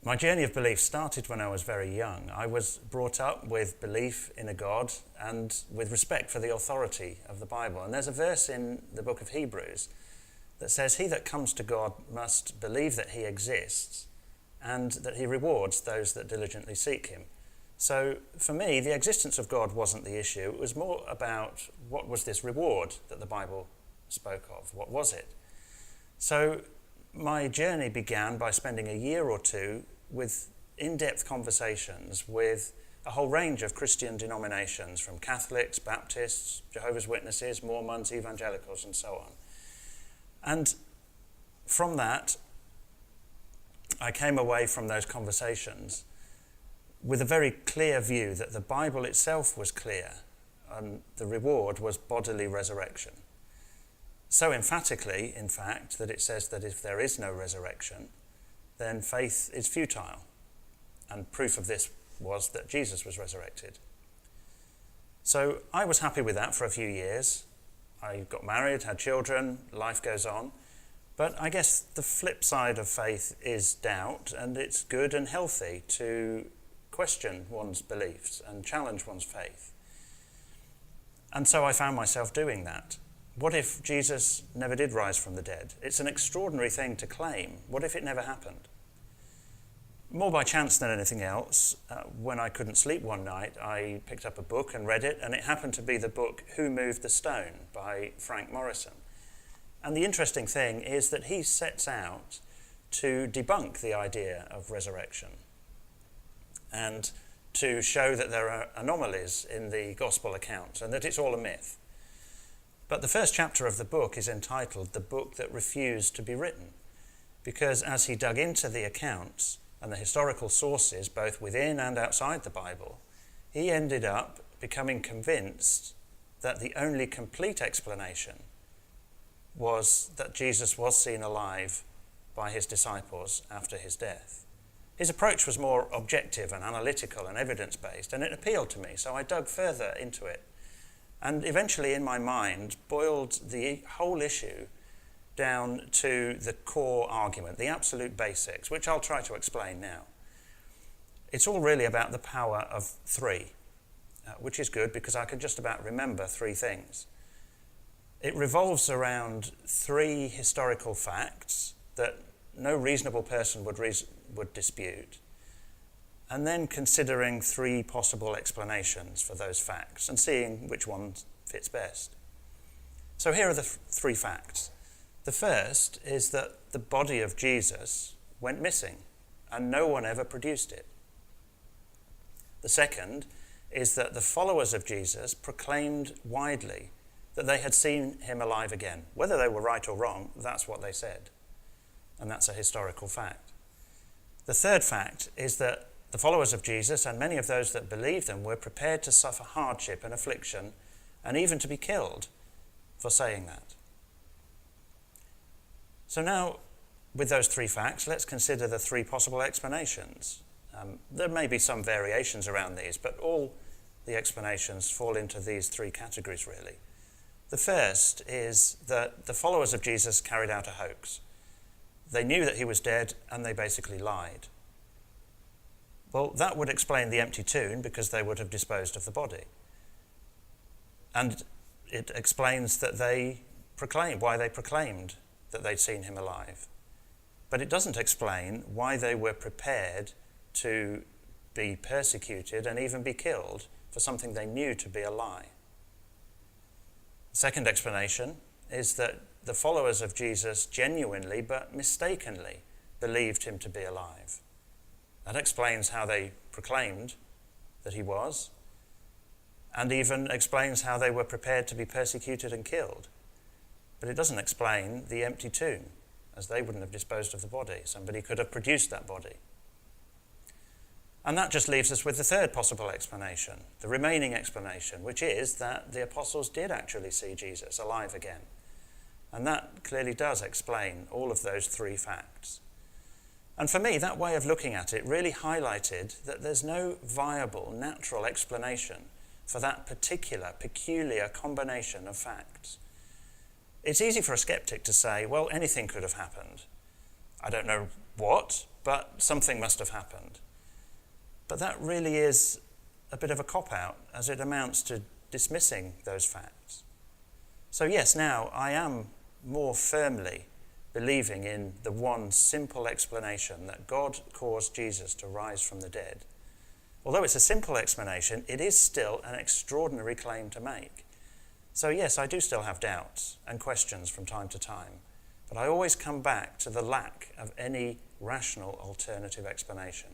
My journey of belief started when I was very young. I was brought up with belief in a God and with respect for the authority of the Bible. And there's a verse in the book of Hebrews that says, "He that comes to God must believe that he exists and that he rewards those that diligently seek him." So for me, the existence of God wasn't the issue. It was more about what was this reward that the Bible spoke of. What was it? So my journey began by spending a year or two with in-depth conversations with a whole range of Christian denominations, from Catholics, Baptists, Jehovah's Witnesses, Mormons, evangelicals, and so on. And from that, I came away from those conversations with a very clear view that the Bible itself was clear and the reward was bodily resurrection. So emphatically, in fact, that it says that if there is no resurrection, then faith is futile. And proof of this was that Jesus was resurrected. So I was happy with that for a few years. I got married, had children, life goes on. But I guess the flip side of faith is doubt, and it's good and healthy to question one's beliefs and challenge one's faith. And so I found myself doing that. What if Jesus never did rise from the dead? It's an extraordinary thing to claim. What if it never happened? More by chance than anything else, when I couldn't sleep one night, I picked up a book and read it, and it happened to be the book Who Moved the Stone by Frank Morison. And the interesting thing is that he sets out to debunk the idea of resurrection and to show that there are anomalies in the gospel accounts and that it's all a myth. But the first chapter of the book is entitled "The Book That Refused to Be Written," because as he dug into the accounts and the historical sources, both within and outside the Bible, he ended up becoming convinced that the only complete explanation was that Jesus was seen alive by his disciples after his death. His approach was more objective and analytical and evidence-based, and it appealed to me, so I dug further into it. And eventually, in my mind, boiled the whole issue down to the core argument, the absolute basics, which I'll try to explain now. It's all really about the power of three, which is good because I can just about remember three things. It revolves around three historical facts that no reasonable person would dispute, and then considering three possible explanations for those facts and seeing which one fits best. So here are the three facts. The first is that the body of Jesus went missing and no one ever produced it. The second is that the followers of Jesus proclaimed widely that they had seen him alive again. Whether they were right or wrong, that's what they said. And that's a historical fact. The third fact is that the followers of Jesus and many of those that believed them were prepared to suffer hardship and affliction and even to be killed for saying that. So now, with those three facts, let's consider the three possible explanations. There may be some variations around these, but all the explanations fall into these three categories, really. The first is that the followers of Jesus carried out a hoax. They knew that he was dead, and they basically lied. Well, that would explain the empty tomb, because they would have disposed of the body. And it explains that why they proclaimed that they'd seen him alive. But it doesn't explain why they were prepared to be persecuted and even be killed for something they knew to be a lie. The second explanation is that the followers of Jesus genuinely but mistakenly believed him to be alive. That explains how they proclaimed that he was, and even explains how they were prepared to be persecuted and killed. But it doesn't explain the empty tomb, as they wouldn't have disposed of the body. Somebody could have produced that body. And that just leaves us with the third possible explanation, the remaining explanation, which is that the apostles did actually see Jesus alive again. And that clearly does explain all of those three facts. And for me, that way of looking at it really highlighted that there's no viable, natural explanation for that particular, peculiar combination of facts. It's easy for a skeptic to say, well, anything could have happened. I don't know what, but something must have happened. But that really is a bit of a cop-out, as it amounts to dismissing those facts. So yes, now I am more firmly believing in the one simple explanation that God caused Jesus to rise from the dead. Although it's a simple explanation, it is still an extraordinary claim to make. So yes, I do still have doubts and questions from time to time, but I always come back to the lack of any rational alternative explanation.